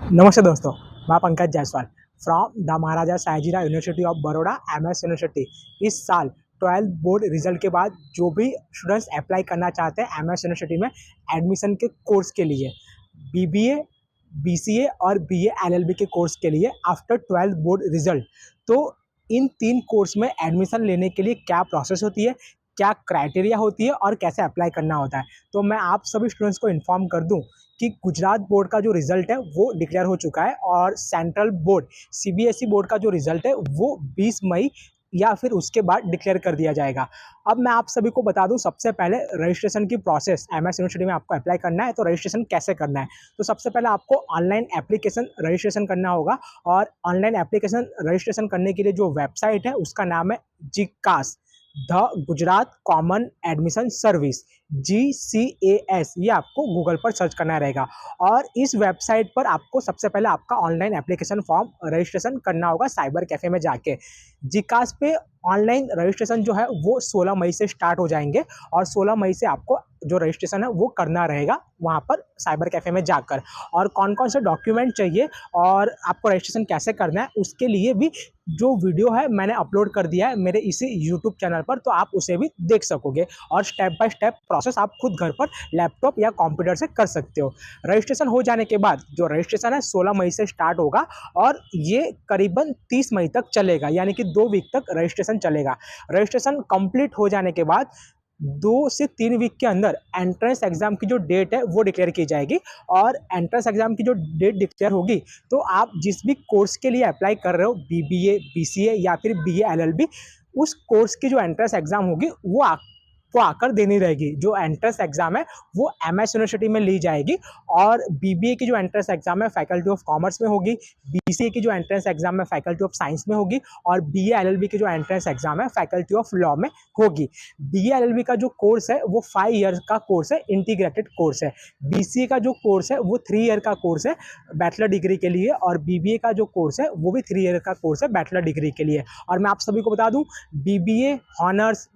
नमस्ते दोस्तों, मैं Pankaj Jaiswal from the Maharaja Sayajirao university of Baroda MS university. इस साल 12th बोर्ड रिजल्ट के बाद जो भी स्टूडेंट्स अप्लाई करना चाहते हैं एमएस यूनिवर्सिटी में एडमिशन के कोर्स के लिए, बीबीए, बीसीए और बीए एलएलबी के कोर्स के लिए आफ्टर 12th बोर्ड रिजल्ट, तो इन 3 कोर्स में एडमिशन लेने के लिए क्या प्रोसेस होती है, क्या क्राइटेरिया होती है और कैसे अप्लाई करना होता है। तो मैं आप सभी स्टूडेंट्स को इन्फॉर्म कर दूं कि गुजरात बोर्ड का जो रिजल्ट है वो डिक्लेयर हो चुका है और सेंट्रल बोर्ड सीबीएसई बोर्ड का जो रिजल्ट है वो 20 मई या फिर उसके बाद डिक्लेयर कर दिया जाएगा। अब मैं आप सभी को बता दूं, सबसे पहले रजिस्ट्रेशन की प्रोसेस एमएस यूनिवर्सिटी में आपको अप्लाई करना है तो रजिस्ट्रेशन कैसे करना है। तो सबसे पहले आपको ऑनलाइन एप्लीकेशन रजिस्ट्रेशन करना होगा और ऑनलाइन एप्लीकेशन रजिस्ट्रेशन करने के लिए जो वेबसाइट है उसका नाम है जिकास, the Gujarat common admission service, GCAS। ये आपको गूगल पर सर्च करना रहेगा और इस वेबसाइट पर आपको सबसे पहले आपका ऑनलाइन एप्लीकेशन फॉर्म रजिस्ट्रेशन करना होगा साइबर कैफे में जाके। जिकास पे ऑनलाइन रजिस्ट्रेशन जो है वो 16 मई से स्टार्ट हो जाएंगे और 16 मई से आपको जो रजिस्ट्रेशन है वो करना रहेगा वहाँ पर साइबर कैफे में जाकर। और कौन कौन से डॉक्यूमेंट चाहिए और आपको रजिस्ट्रेशन कैसे करना है उसके लिए भी जो वीडियो है मैंने अपलोड कर दिया है मेरे इसी यूट्यूब चैनल पर, तो आप उसे भी देख सकोगे और स्टेप बाय स्टेप प्रोसेस आप खुद घर पर लैपटॉप या कंप्यूटर से कर सकते हो। रजिस्ट्रेशन हो जाने के बाद जो रजिस्ट्रेशन है 16 मई से स्टार्ट होगा और ये करीबन 30 मई तक चलेगा, यानी कि 2 वीक तक रजिस्ट्रेशन चलेगा। रजिस्ट्रेशन कंप्लीट हो जाने के बाद 2 से 3 वीक के अंदर एंट्रेंस एग्जाम की जो डेट है वो डिक्लेयर की जाएगी और एंट्रेंस एग्जाम की जो डेट डिक्लेयर होगी तो आप जिस भी कोर्स के लिए अप्लाई कर रहे हो, बीबीए, बीसीए या फिर बीए एलएलबी, उस कोर्स की जो एंट्रेंस एग्जाम होगी वो आपको आकर देनी रहेगी। जो एंट्रेंस एग्जाम है वो एमएस यूनिवर्सिटी में ली जाएगी और बीबीए की जो एंट्रेंस एग्जाम है फैकल्टी ऑफ कॉमर्स में होगी, बीसीए की जो एंट्रेंस एग्जाम है फैकल्टी ऑफ साइंस में होगी और बीए एलएलबी की जो एंट्रेंस एग्जाम है फैकल्टी ऑफ लॉ में होगी। बीए एलएलबी का जो कोर्स है वो 5 ईयर का कोर्स है, इंटीग्रेटेड कोर्स है। बीसीए का जो कोर्स है वो 3 ईयर का कोर्स है बैचलर डिग्री के लिए और बीबीए का जो कोर्स है वो भी 3 ईयर का कोर्स है बैचलर डिग्री के लिए। और मैं आप सभी को बता दूं, बीबीए हॉनर्स,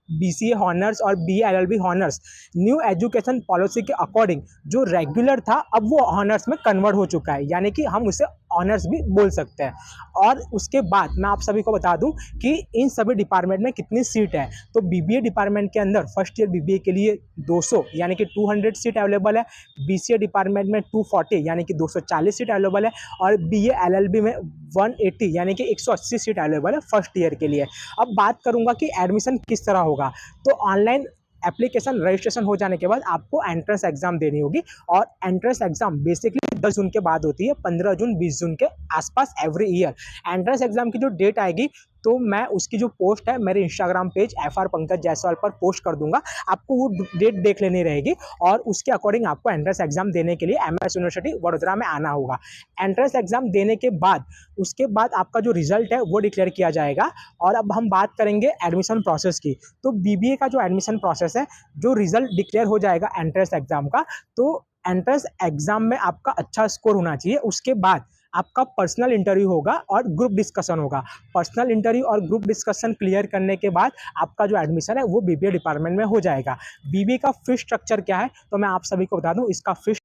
बीसीए हॉनर्स और BA LLB honours new education policy के अकॉर्डिंग जो रेगुलर था अब वो हॉनर्स में कन्वर्ट हो चुका है, यानी कि हम उसे ऑनर्स भी बोल सकते हैं। और उसके बाद मैं आप सभी को बता दूं कि इन सभी डिपार्टमेंट में कितनी सीट है। तो बीबीए डिपार्टमेंट के अंदर फर्स्ट ईयर बीबीए के लिए 200 यानी कि 200 सीट अवेलेबल है, बीसीए डिपार्टमेंट में 240 यानी कि 240 सीट अवेलेबल है और बीए एलएलबी में 180 यानी कि 180 सीट अवेलेबल है फर्स्ट ईयर के लिए। अब बात करूंगा कि एडमिशन किस तरह होगा। तो ऑनलाइन एप्लीकेशन रजिस्ट्रेशन हो जाने के बाद आपको एंट्रेंस एग्जाम देनी होगी और एंट्रेंस एग्जाम बेसिकली 10 जून के बाद होती है, 15 जून 20 जून के आसपास एवरी ईयर। एंट्रेंस एग्जाम की जो डेट आएगी तो मैं उसकी जो पोस्ट है मेरे Instagram page FR Pankaj Jaiswal पर पोस्ट कर दूंगा, आपको वो डेट देख लेनी रहेगी और उसके अकॉर्डिंग आपको एंट्रेंस एग्जाम देने के लिए एमएस यूनिवर्सिटी वडोदरा में आना होगा। एंट्रेंस एग्जाम देने के बाद उसके बाद आपका जो रिजल्ट है वो डिक्लेयर किया जाएगा। और अब हम बात करेंगे एडमिशन प्रोसेस की। तो बीबीए का जो एडमिशन प्रोसेस है, जो रिजल्ट डिक्लेयर हो जाएगा एंट्रेंस एग्जाम का, तो एंट्रेंस एग्जाम में आपका अच्छा स्कोर होना चाहिए। उसके बाद आपका पर्सनल इंटरव्यू होगा और ग्रुप डिस्कशन होगा। पर्सनल इंटरव्यू और ग्रुप डिस्कशन क्लियर करने के बाद आपका जो एडमिशन है वो बीबीए डिपार्टमेंट में हो जाएगा। बीबीए का फीस स्ट्रक्चर क्या है तो मैं आप सभी को बता दूं, इसका फीस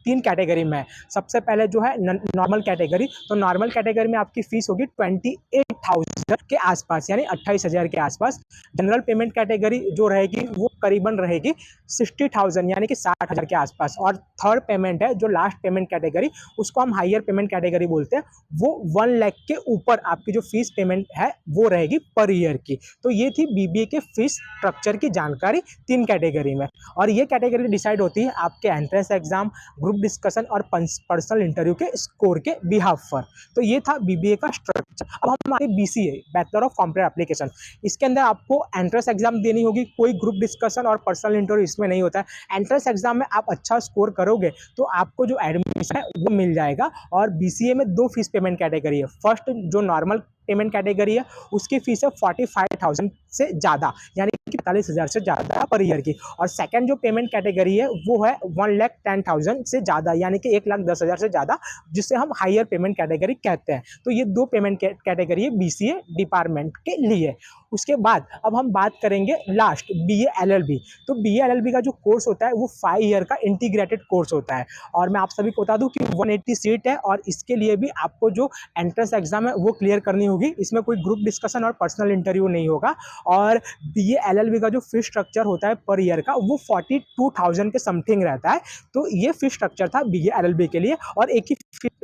3 कैटेगरी में है। सबसे पहले जो है नॉर्मल कैटेगरी, तो नॉर्मल कैटेगरी में आपकी फीस होगी 28,000 के आसपास यानी 28,000 के आसपास। जनरल पेमेंट कैटेगरी जो रहेगी वो करीबन रहेगी 60,000 यानी कि 60,000 के आसपास। और थर्ड पेमेंट है जो लास्ट पेमेंट कैटेगरी, उसको हम हायर पेमेंट कैटेगरी बोलते हैं, वो 1 लाख के ऊपर आपकी जो फीस पेमेंट है वो रहेगी पर ईयर की। तो ये थी बीबीए के फीस स्ट्रक्चर की जानकारी 3 कैटेगरी में। और ये कैटेगरी डिसाइड होती है आपके एंट्रेंस एग्जाम, ग्रुप डिस्कशन और पर्सनल इंटरव्यू के स्कोर के बिहाफ पर। तो ये था बीबीए का स्ट्रक्चर। अब हम आते हैं BCA, bachelor of computer application. इसके अंदर आपको एंट्रेंस एग्जाम देनी होगी, कोई ग्रुप डिस्कशन और पर्सनल इंटरव्यू इसमें नहीं होता है। एंट्रेंस एग्जाम में आप अच्छा स्कोर करोगे तो आपको जो एडमिशन है वो मिल जाएगा। और बीसीए में 2 फीस पेमेंट कैटेगरी है। फर्स्ट जो नॉर्मल पेमेंट कैटेगरी है उसकी फीस है 45,000 से ज़्यादा यानी कि 45,000 से ज़्यादा पर ईयर की। और सेकंड जो पेमेंट कैटेगरी है वो है 1,10,000 से ज़्यादा यानी कि 1,10,000 से ज़्यादा, जिसे हम हायर पेमेंट कैटेगरी कहते हैं। तो ये 2 पेमेंट कैटेगरी है बीसीए डिपार्टमेंट के लिए। उसके बाद अब हम बात करेंगे लास्ट BA LLB। तो BA LLB का जो कोर्स होता है वो 5 ईयर का इंटीग्रेटेड कोर्स होता है और मैं आप सभी को बता दूं कि 180 सीट है और इसके लिए भी आपको जो एंट्रेंस एग्जाम है वो क्लियर करनी होगी। इसमें कोई ग्रुप डिस्कशन और पर्सनल इंटरव्यू नहीं होगा। और BA LLB का जो फीस स्ट्रक्चर होता है पर ईयर का वो 42,000 के समथिंग रहता है। तो ये फीस स्ट्रक्चर था BA LLB के लिए और एक ही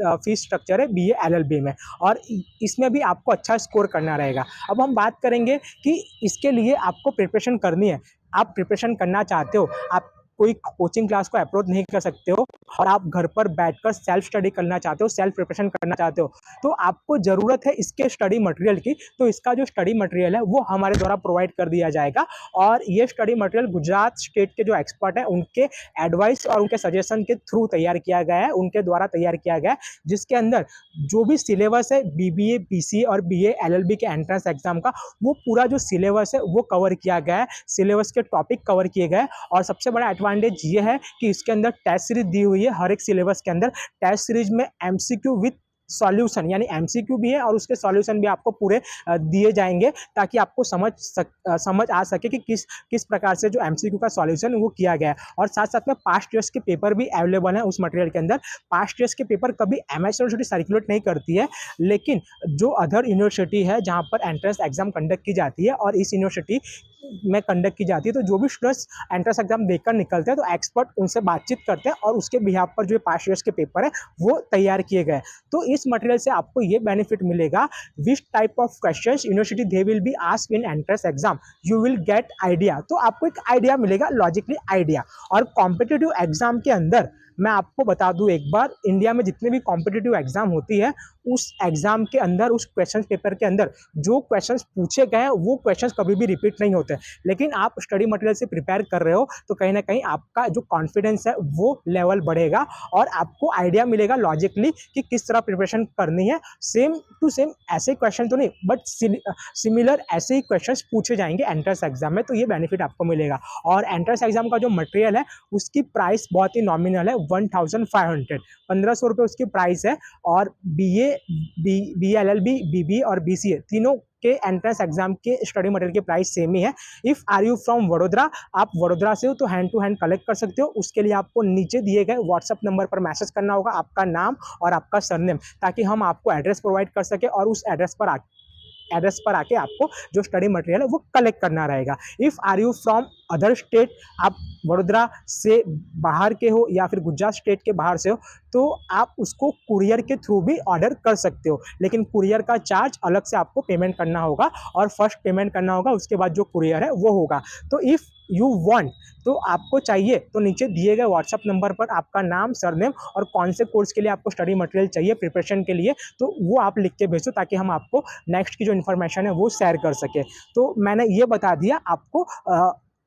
फीस स्ट्रक्चर है BA LLB में और इसमें भी आपको अच्छा स्कोर करना रहेगा। अब हम बात करेंगे कि इसके लिए आपको प्रिपरेशन करनी है। आप प्रिपरेशन करना चाहते हो, आप कोई कोचिंग क्लास को अप्रोच नहीं कर सकते हो और आप घर पर बैठकर सेल्फ स्टडी करना चाहते हो, सेल्फ प्रिपरेशन करना चाहते हो, तो आपको ज़रूरत है इसके स्टडी मटेरियल की। तो इसका जो स्टडी मटेरियल है वो हमारे द्वारा प्रोवाइड कर दिया जाएगा और ये स्टडी मटेरियल गुजरात स्टेट के जो एक्सपर्ट हैं उनके एडवाइस और उनके सजेशन के थ्रू तैयार किया गया है, उनके द्वारा तैयार किया गया है, जिसके अंदर जो भी सिलेबस है BBA BCA और BA LLB के एंट्रेंस एग्जाम का वो पूरा जो सिलेबस है वो कवर किया गया है, सिलेबस के टॉपिक कवर किए गए और सबसे बड़ा एडवांटेज ये है कि इसके अंदर टेस्ट सीरीज दी हुई है। हर एक सिलेबस के अंदर टेस्ट सीरीज में MCQ विथ सॉल्यूशन यानी MCQ भी है और उसके सॉल्यूशन भी आपको पूरे दिए जाएंगे ताकि आपको समझ आ सके कि किस प्रकार से जो MCQ का सॉल्यूशन वो किया गया है। और साथ साथ में पास्ट ईयर्स के पेपर भी अवेलेबल है उस मटेरियल के अंदर। पास्ट ईयर्स के पेपर कभी MS यूनिवर्सिटी सर्कुलेट नहीं करती है, लेकिन जो अदर यूनिवर्सिटी है जहाँ पर एंट्रेंस एग्जाम कंडक्ट की जाती है और इस यूनिवर्सिटी में कंडक्ट की जाती है, तो जो भी स्टूडेंट्स एंट्रेंस एग्जाम देकर निकलते हैं तो एक्सपर्ट उनसे बातचीत करते हैं और उसके बिहाफ पर जो पास्ट ईयर्स के पेपर है वो तैयार किए गए। तो इस मटेरियल से आपको ये बेनिफिट मिलेगा, which type of questions university they will be asked in entrance exam you will get idea. तो आपको एक आइडिया मिलेगा, लॉजिकली आइडिया। और कॉम्पिटिटिव एग्जाम के अंदर मैं आपको बता दूं एक बार, इंडिया में जितने भी कॉम्पिटिटिव एग्जाम होती है उस एग्जाम के अंदर, उस क्वेश्चन पेपर के अंदर जो क्वेश्चंस पूछे गए हैं वो क्वेश्चंस कभी भी रिपीट नहीं होते। लेकिन आप स्टडी मटेरियल से प्रिपेयर कर रहे हो तो कहीं ना कहीं आपका जो कॉन्फिडेंस है वो लेवल बढ़ेगा और आपको आइडिया मिलेगा लॉजिकली कि किस तरह प्रिपरेशन करनी है। सेम टू सेम ऐसे क्वेश्चन तो नहीं बट सिमिलर ऐसे ही क्वेश्चन पूछे जाएंगे एंट्रेंस एग्जाम में, तो ये बेनिफिट आपको मिलेगा। और एंट्रेंस एग्जाम का जो मटेरियल है उसकी प्राइस बहुत ही नॉमिनल है, 1500 1500 रुपये उसकी प्राइस है। और BA LLB BBA और BCA तीनों के एंट्रेंस एग्जाम के स्टडी मटेरियल की प्राइस सेम ही है। If are you from Vadodara, आप वडोदरा से हो तो हैंड टू हैंड कलेक्ट कर सकते हो। उसके लिए आपको नीचे दिए गए व्हाट्सएप नंबर पर मैसेज करना होगा आपका नाम और आपका सरनेम, ताकि हम आपको एड्रेस प्रोवाइड कर सके और उस एड्रेस पर आके आपको जो स्टडी मटेरियल है वो कलेक्ट करना रहेगा। If are you from other state, आप वडोदरा से बाहर के हो या फिर गुजरात स्टेट के बाहर से हो, तो आप उसको कुरियर के थ्रू भी ऑर्डर कर सकते हो, लेकिन कुरियर का चार्ज अलग से आपको पेमेंट करना होगा और फर्स्ट पेमेंट करना होगा, उसके बाद जो कुरियर है वो होगा। तो इफ़ यू वांट, तो आपको चाहिए तो नीचे दिए गए व्हाट्सएप नंबर पर आपका नाम, सरनेम और कौन से कोर्स के लिए आपको स्टडी मटेरियल चाहिए प्रिपरेशन के लिए, तो वो आप लिख के भेजो ताकि हम आपको नेक्स्ट की जो इन्फॉर्मेशन है वो शेयर कर सके। तो मैंने ये बता दिया आपको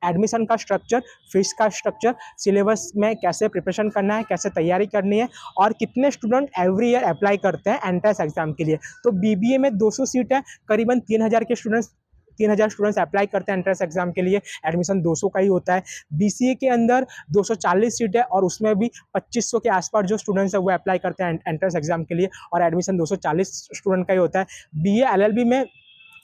एडमिशन का स्ट्रक्चर, फीस का स्ट्रक्चर, सिलेबस में कैसे प्रिपरेशन करना है, कैसे तैयारी करनी है और कितने स्टूडेंट एवरी ईयर अप्लाई करते हैं एंट्रेंस एग्जाम के लिए। तो BBA में 200 सीट है, करीबन 3000 स्टूडेंट्स अप्लाई करते हैं एंट्रेंस एग्जाम के लिए, एडमिशन 200 का ही होता है। BCA के अंदर 240 सीट है और उसमें भी 2500 के आसपास जो स्टूडेंट्स है वो अप्लाई करते हैं एंट्रेंस एग्जाम के लिए और एडमिशन 240 स्टूडेंट का ही होता है। BA LLB में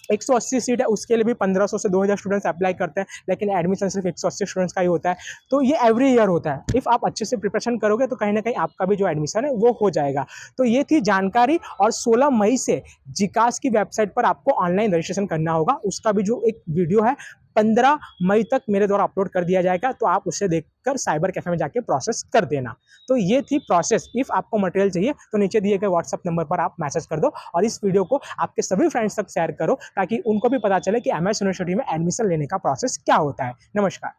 180 सीट है, उसके लिए भी 1500 से 2000 स्टूडेंट्स अप्लाई करते हैं, लेकिन एडमिशन सिर्फ 180 स्टूडेंट्स का ही होता है। तो ये एवरी ईयर होता है। इफ़ आप अच्छे से प्रिपरेशन करोगे तो कहीं ना कहीं आपका भी जो एडमिशन है वो हो जाएगा। तो ये थी जानकारी। और 16 मई से जिकास की वेबसाइट पर आपको ऑनलाइन रजिस्ट्रेशन करना होगा। उसका भी जो एक वीडियो है 15 मई तक मेरे द्वारा अपलोड कर दिया जाएगा, तो आप उसे देखकर साइबर कैफे में जाके प्रोसेस कर देना। तो ये थी प्रोसेस। इफ़ आपको मटेरियल चाहिए तो नीचे दिए गए व्हाट्सएप नंबर पर आप मैसेज कर दो और इस वीडियो को आपके सभी फ्रेंड्स तक शेयर करो ताकि उनको भी पता चले कि MS यूनिवर्सिटी में एडमिशन लेने का प्रोसेस क्या होता है। नमस्कार।